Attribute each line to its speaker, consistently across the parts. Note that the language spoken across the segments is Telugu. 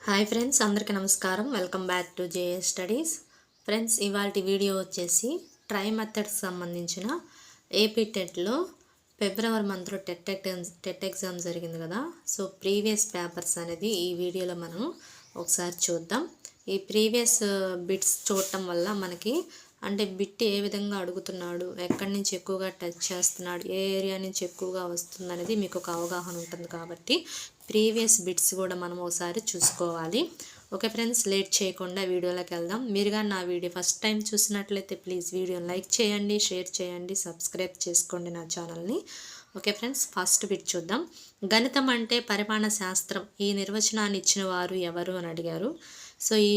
Speaker 1: హాయ్ ఫ్రెండ్స్, అందరికీ నమస్కారం. Welcome back to JS studies. Friends, ఇవాల్టి వీడియో వచ్చేసి ట్రై మెథడ్స్ సంబంధించిన ఏపీ టెట్లో ఫిబ్రవరి మంత్లో టెట్ ఎగ్జామ్ జరిగింది కదా. సో ప్రీవియస్ పేపర్స్ అనేది ఈ వీడియోలో మనం ఒకసారి చూద్దాం. ఈ ప్రీవియస్ బిట్స్ చూడటం వల్ల మనకి అంటే బిట్ ఏ విధంగా అడుగుతున్నాడు, ఎక్కడి నుంచి ఎక్కువగా టచ్ చేస్తున్నాడు, ఏ ఏరియా నుంచి ఎక్కువగా వస్తుంది అనేది మీకు ఒక అవగాహన ఉంటుంది. కాబట్టి ప్రీవియస్ బిట్స్ కూడా మనం ఒకసారి చూసుకోవాలి. ఓకే ఫ్రెండ్స్, లేట్ చేయకుండా వీడియోలోకి వెళ్దాం. మీరు కానీ నా వీడియో ఫస్ట్ టైం చూసినట్లయితే ప్లీజ్ వీడియోని లైక్ చేయండి, షేర్ చేయండి, సబ్స్క్రైబ్ చేసుకోండి నా ఛానల్ని. ఓకే ఫ్రెండ్స్, ఫస్ట్ బిట్ చూద్దాం. గణితం అంటే పరిమాణ శాస్త్రం. ఈ నిర్వచనాన్ని ఇచ్చిన వారు ఎవరు అని అడిగారు. సో ఈ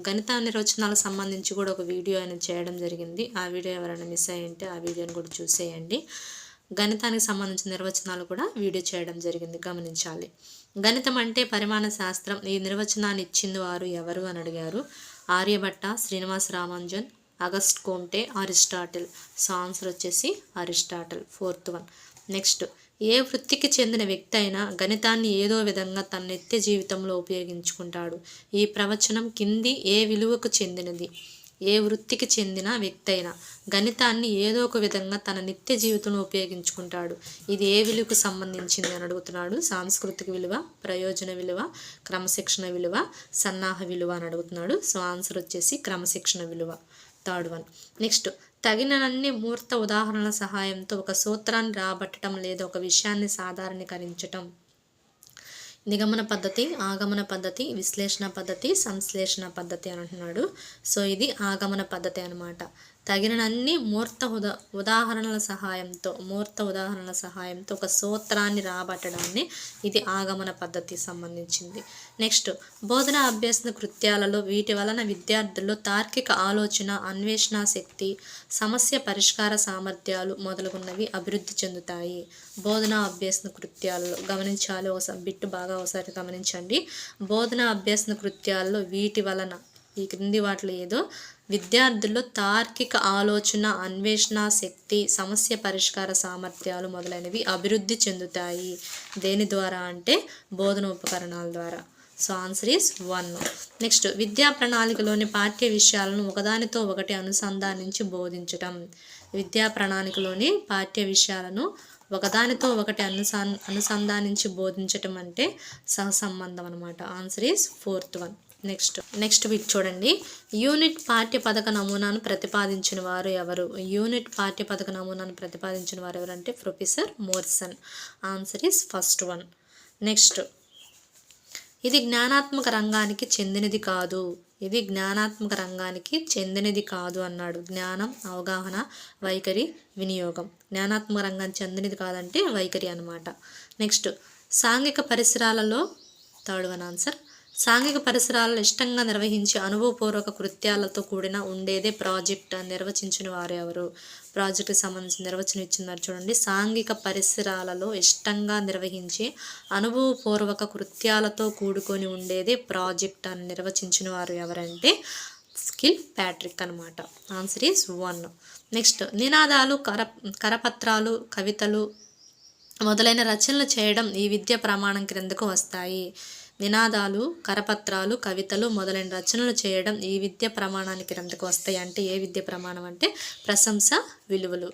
Speaker 1: గణిత నిర్వచనాలకు సంబంధించి కూడా ఒక వీడియో అనేది చేయడం జరిగింది. ఆ వీడియో ఎవరైనా మిస్ అయ్యింటే ఆ వీడియోని కూడా చూసేయండి. గణితానికి సంబంధించిన నిర్వచనాలు కూడా వీడియో చేయడం జరిగింది, గమనించాలి. గణితం అంటే పరిమాణ శాస్త్రం. ఈ నిర్వచనాన్ని ఇచ్చింది వారు ఎవరు అని అడిగారు. Aryabhatta, Srinivasa Ramanujan, Auguste Comte, Aristotle. So answer వచ్చేసి అరిస్టాటిల్, 4th వన్. నెక్స్ట్, ఏ వృత్తికి చెందిన వ్యక్తి అయినా గణితాన్ని ఏదో విధంగా తన నిత్య జీవితంలో ఉపయోగించుకుంటాడు. ఈ ప్రవచనం కింది ఏ విలువకు చెందినది? ఏ వృత్తికి చెందిన వ్యక్తి అయినా గణితాన్ని ఏదో ఒక విధంగా తన నిత్య జీవితంలో ఉపయోగించుకుంటాడు. ఇది ఏ విలువకు సంబంధించింది అని అడుగుతున్నాడు. సాంస్కృతిక విలువ, ప్రయోజన విలువ, క్రమశిక్షణ విలువ, సన్నాహ విలువ అని అడుగుతున్నాడు. సో ఆన్సర్ వచ్చేసి క్రమశిక్షణ విలువ, 3rd వన్. నెక్స్ట్, తగినన్ని మూర్త ఉదాహరణల సహాయంతో ఒక సూత్రాన్ని రాబట్టడం లేదా ఒక విషయాన్ని సాధారణీకరించటం. నిగమన పద్ధతి, ఆగమన పద్ధతి, విశ్లేషణ పద్ధతి, సంశ్లేషణ పద్ధతి అని అంటున్నాడు. సో ఇది ఆగమన పద్ధతి అనమాట. తగినన్ని మూర్త ఉదాహరణల సహాయంతో ఒక సూత్రాన్ని రాబట్టడాన్ని ఇది ఆగమన పద్ధతికి సంబంధించింది. నెక్స్ట్, బోధన అభ్యసన కృత్యాలలో వీటి వలన విద్యార్థుల్లో తార్కిక ఆలోచన, అన్వేషణ శక్తి, సమస్య పరిష్కార సామర్థ్యాలు మొదలగున్నవి అభివృద్ధి చెందుతాయి. బోధన అభ్యసన కృత్యాలలో గమనించాలి. బిట్టు బాగా ఒకసారి గమనించండి. బోధన అభ్యసన కృత్యాల్లో వీటి వలన, ఈ క్రింది వాటిలో ఏదో విద్యార్థుల్లో తార్కిక ఆలోచన, అన్వేషణ శక్తి, సమస్య పరిష్కార సామర్థ్యాలు మొదలైనవి అభివృద్ధి చెందుతాయి. దేని ద్వారా అంటే బోధన ఉపకరణాల ద్వారా. So answer is 1. నెక్స్ట్, విద్యా ప్రణాళికలోని పాఠ్య విషయాలను ఒకదానితో ఒకటి అనుసంధానించి బోధించటం. విద్యా ప్రణాళికలోని పాఠ్య విషయాలను ఒకదానితో ఒకటి అనుసంధానించి బోధించటం అంటే సహసంబంధం అనమాట. Answer is 4th one. Next bit చూడండి. యూనిట్ పాఠ్య పథక నమూనాను ప్రతిపాదించిన వారు ఎవరు? యూనిట్ పాఠ్య పథక నమూనాను ప్రతిపాదించిన వారు ఎవరంటే professor Morrison. Answer is 1st one. Next, ఇది జ్ఞానాత్మక రంగానికి చెందినది కాదు అన్నాడు. జ్ఞానం, అవగాహన, వైఖరి, వినియోగం. జ్ఞానాత్మక రంగానికి చెందినది కాదంటే వైఖరి అనమాట. నెక్స్ట్, సాంఘిక పరిసరాలలో 3rd వన్ ఆన్సర్. సాంఘిక పరిసరాలను ఇష్టంగా నిర్వహించి అనుభవపూర్వక కృత్యాలతో కూడిన ఉండేదే ప్రాజెక్ట్ అని నిర్వచించిన వారు ఎవరు? ప్రాజెక్టుకి సంబంధించిన నిర్వచనం ఇచ్చినారు చూడండి. సాంఘిక పరిసరాలలో ఇష్టంగా నిర్వహించి అనుభవపూర్వక కృత్యాలతో కూడుకొని ఉండేదే ప్రాజెక్ట్ అని నిర్వచించిన వారు ఎవరంటే స్కిల్ ప్యాట్రిక్ అనమాట. Answer is 1. నెక్స్ట్, నినాదాలు, కరపత్రాలు, కవితలు మొదలైన రచనలు చేయడం ఈ విద్య ప్రమాణం క్రిందకు వస్తాయి. నినాదాలు, కరపత్రాలు, కవితలు మొదలైన రచనలు చేయడం ఈ విద్య ప్రమాణానికి క్రిందకు వస్తాయి. అంటే ఏ విద్య ప్రమాణం అంటే ప్రశంస విలువలు.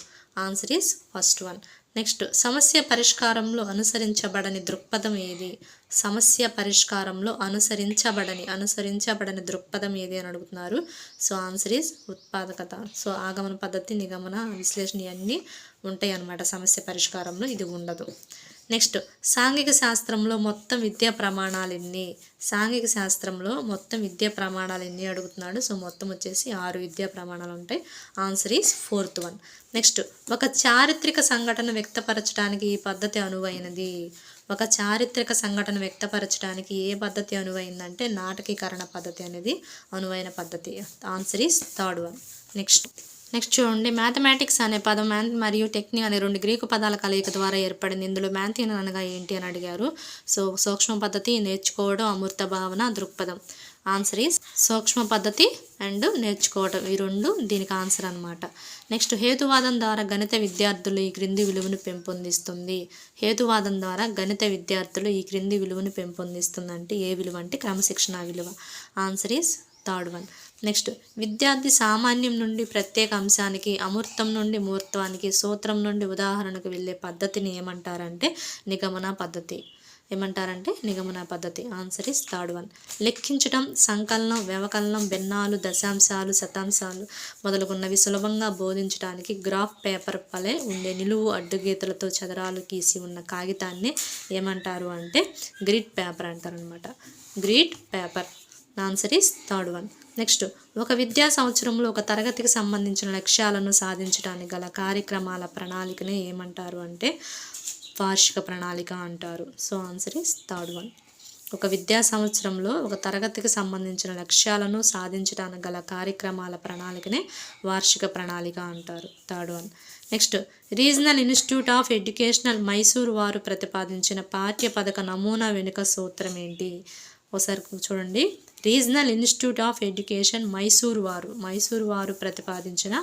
Speaker 1: Answer is 1st one. Next, సమస్య పరిష్కారంలో అనుసరించబడని దృక్పథం ఏది? సమస్య పరిష్కారంలో అనుసరించబడని దృక్పథం ఏది అని అడుగుతున్నారు. సో ఆన్సర్ ఈస్ ఉత్పాదకత. సో ఆగమన పద్ధతి, నిగమన, విశ్లేషణ ఇవన్నీ ఉంటాయి అన్నమాట. సమస్య పరిష్కారంలో ఇది ఉండదు. నెక్స్ట్, సాంఘిక శాస్త్రంలో మొత్తం విద్యా ప్రమాణాలు ఎన్ని? అడుగుతున్నాడు. సో మొత్తం వచ్చేసి 6 విద్యా ప్రమాణాలు ఉంటాయి. Answer is 4th one. Next, ఒక చారిత్రక సంఘటన వ్యక్తపరచడానికి ఈ పద్ధతి అనువైనది. ఒక చారిత్రక సంఘటన వ్యక్తపరచడానికి ఏ పద్ధతి అనువైందంటే నాటకీకరణ పద్ధతి అనేది అనువైన పద్ధతి. Answer is 3rd one. Next చూడండి. మ్యాథమెటిక్స్ అనే పదం మ్యాథ్ మరియు టెక్నిక్ అనే 2 గ్రీకు పదాల కలయిక ద్వారా ఏర్పడింది. ఇందులో మ్యాథ్ అనగా ఏంటి అని అడిగారు. సో సూక్ష్మ పద్ధతి, నేర్చుకోవడం, అమూర్త భావన, దృక్పథం. ఆన్సర్ ఈస్ సూక్ష్మ పద్ధతి అండ్ నేర్చుకోవటం, ఈ రెండు దీనికి ఆన్సర్ అనమాట. నెక్స్ట్ హేతువాదం ద్వారా గణిత విద్యార్థులు ఈ క్రింది విలువను పెంపొందిస్తుంది. హేతువాదం ద్వారా గణిత విద్యార్థులు ఈ క్రింది విలువను పెంపొందిస్తుంది అంటే ఏ విలువ అంటే క్రమశిక్షణ విలువ. Answer is third one. Next విద్యార్థి సామాన్యం నుండి ప్రత్యేక అంశానికి, అమూర్తం నుండి మూర్త్వానికి, సూత్రం నుండి ఉదాహరణకు వెళ్ళే పద్ధతిని ఏమంటారంటే నిగమన పద్ధతి. ఏమంటారంటే నిగమన పద్ధతి. Answer is third one. లెక్కించడం, సంకలనం, వ్యవకలనం, భిన్నాలు, దశాంశాలు, శతాంశాలు మొదలుగున్నవి సులభంగా బోధించడానికి గ్రాఫ్ పేపర్ వలె ఉండే నిలువు అడ్డుగీతలతో చదరాలు గీసి ఉన్న కాగితాన్ని ఏమంటారు అంటే గ్రిడ్ పేపర్ అంటారనమాట. Grid paper. Answer is third one. Next ఒక విద్యా సంవత్సరంలో ఒక తరగతికి సంబంధించిన లక్ష్యాలను సాధించడానికి గల కార్యక్రమాల ప్రణాళికని ఏమంటారు అంటే వార్షిక ప్రణాళిక అంటారు. So answer is third one. ఒక విద్యా సంవత్సరంలో ఒక తరగతికి సంబంధించిన లక్ష్యాలను సాధించడానికి గల కార్యక్రమాల ప్రణాళికనే వార్షిక ప్రణాళిక అంటారు. Third one. Next regional institute of educational Mysore వారు ప్రతిపాదించిన పాఠ్య పథక నమూనా వెనుక సూత్రం ఏంటి? ఒకసారి చూడండి. Regional institute of education Mysore వారు ప్రతిపాదించిన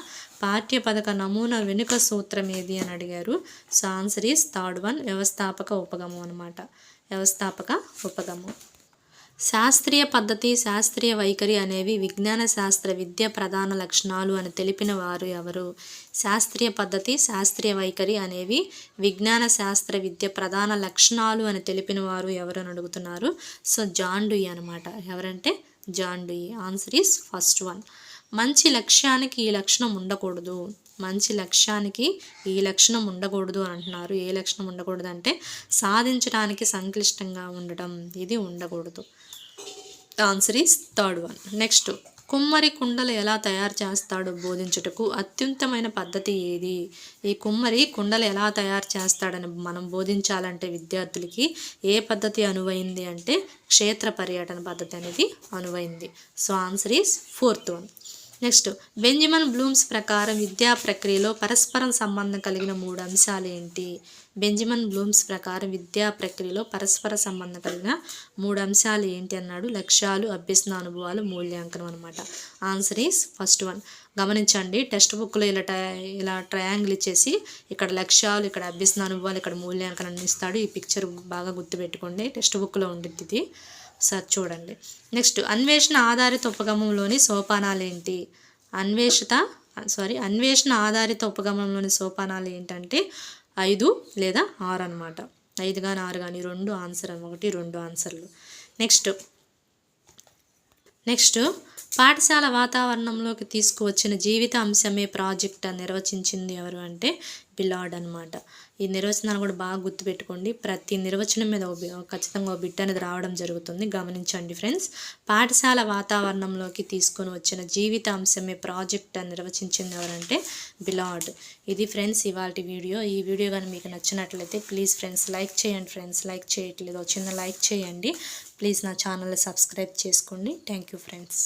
Speaker 1: పాఠ్య పథక నమూనా వెనుక సూత్రం ఏది అని అడిగారు. So answer is third one, వ్యవస్థాపక ఉపగమం అనమాట. వ్యవస్థాపక ఉపగమం. శాస్త్రీయ పద్ధతి, శాస్త్రీయ వైఖరి అనేవి విజ్ఞాన శాస్త్ర విద్య ప్రధాన లక్షణాలు అని తెలిపిన వారు ఎవరు? శాస్త్రీయ పద్ధతి, శాస్త్రీయ వైఖరి అనేవి విజ్ఞాన శాస్త్ర విద్య ప్రధాన లక్షణాలు అని తెలిపిన వారు ఎవరు అని అడుగుతున్నారు. సో జాన్ డూయి అనమాట. ఎవరంటే John Dewey. Answer is first one. మంచి లక్ష్యానికి ఈ లక్షణం ఉండకూడదు. మంచి లక్ష్యానికి ఈ లక్షణం ఉండకూడదు అంటున్నారు. ఏ లక్షణం ఉండకూడదు అంటే సాధించడానికి సంక్లిష్టంగా ఉండటం, ఇది ఉండకూడదు. Answer is third one. Next కుమ్మరి కుండలు ఎలా తయారు చేస్తాడో బోధించుటకు అత్యుత్తమైన పద్ధతి ఏది? ఈ కుమ్మరి కుండలు ఎలా తయారు చేస్తాడని మనం బోధించాలంటే విద్యార్థులకి ఏ పద్ధతి అనువైంది అంటే క్షేత్ర పర్యటన పద్ధతి అనేది అనువైంది. So answer is fourth one. Next Benjamin Bloom's ప్రకారం విద్యా ప్రక్రియలో పరస్పరం సంబంధం కలిగిన 3 అంశాలు ఏంటి? బెంజమిన్ బ్లూమ్స్ ప్రకారం విద్యా ప్రక్రియలో పరస్పర సంబంధం కలిగిన 3 అంశాలు ఏంటి అన్నాడు. లక్ష్యాలు, అభ్యసన అనుభవాలు, మూల్యాంకనం అనమాట. Answer is first one. గమనించండి, టెక్స్ట్ బుక్లో ఇలా ట్రయాంగిల్ ఇచ్చేసి ఇక్కడ లక్ష్యాలు, ఇక్కడ అభ్యసన అనుభవాలు, ఇక్కడ మూల్యాంకనం ఇస్తాడు. ఈ పిక్చర్ బాగా గుర్తుపెట్టుకోండి, టెక్స్ట్ బుక్లో ఉండిద్ది ఇది. సార్ చూడండి. నెక్స్ట్ అన్వేషణ ఆధారిత ఉపగమంలోని సోపానాలు ఏంటి? అన్వేషణ ఆధారిత ఉపగమంలోని సోపానాలు ఏంటంటే 5 లేదా 6 అనమాట. 5 కానీ 6 కానీ 2 ఆన్సర్, 1 2 ఆన్సర్లు. నెక్స్ట్ పాఠశాల వాతావరణంలోకి తీసుకువచ్చిన జీవిత అంశమే ప్రాజెక్ట్ అని నిర్వచించింది ఎవరు అంటే బిలార్డ్ అనమాట. ఈ నిర్వచనాలు కూడా బాగా గుర్తుపెట్టుకోండి. ప్రతి నిర్వచనం మీద ఖచ్చితంగా ఒక బిట్ అనేది రావడం జరుగుతుంది. గమనించండి ఫ్రెండ్స్. పాఠశాల వాతావరణంలోకి తీసుకొని వచ్చిన జీవిత అంశమే ప్రాజెక్ట్ అని నిర్వచించింది ఎవరంటే బిలార్డ్. ఇది ఫ్రెండ్స్ ఇవాల్టి వీడియో. ఈ వీడియో కానీ మీకు నచ్చినట్లయితే ప్లీజ్ ఫ్రెండ్స్ లైక్ చేయండి. ఫ్రెండ్స్ లైక్ చేయట్లేదు, చిన్న లైక్ చేయండి ప్లీజ్. నా ఛానల్ని సబ్స్క్రైబ్ చేసుకోండి. Thank you friends.